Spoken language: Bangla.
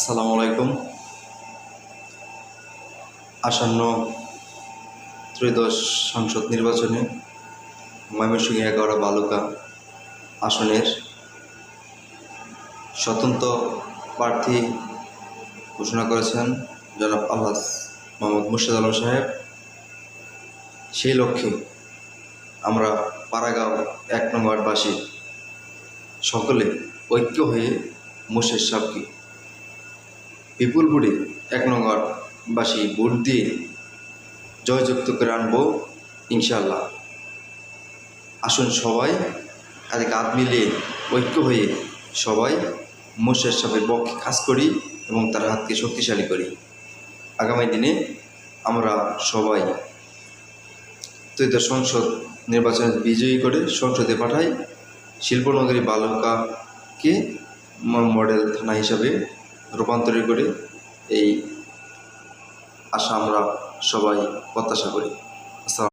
আসসালামু আলাইকুম। আসন্ন ত্রয়োদশ সংসদ নির্বাচনে ময়মনসিংহ 11 বালুকা আসনের স্বতন্ত্র প্রার্থী ঘোষণা করেছেন জনাব আলহাজ মোহাম্মদ মুর্শেদ আলম সাহেব। সেই লক্ষ্যে আমরা পাড়াগাঁও 1 নং ওয়ার্ডবাসী সকলে ঐক্য হয়ে মুর্শেদ সাহেবকে বিপুল ভোটে 1 নং ওয়ার্ডবাসী ভোট দিয়ে জয়যুক্ত করে আনবো ইনশাআল্লাহ। আসুন সবাই হাতে কাঁধ মিলিয়ে ঐক্য হয়ে সবাই মুর্শেদ সাহেবের পক্ষে কাজ করি এবং তার হাতকে শক্তিশালী করি। আগামী দিনে আমরা সবাই ত্রয়োদশ সংসদ নির্বাচনে বিজয়ী করে সংসদে পাঠাই। শিল্পনগরী বালুকাকে মডেল থানা হিসাবে রূপান্তরিত করে এই আশা আমরা সবাই প্রত্যাশা করি।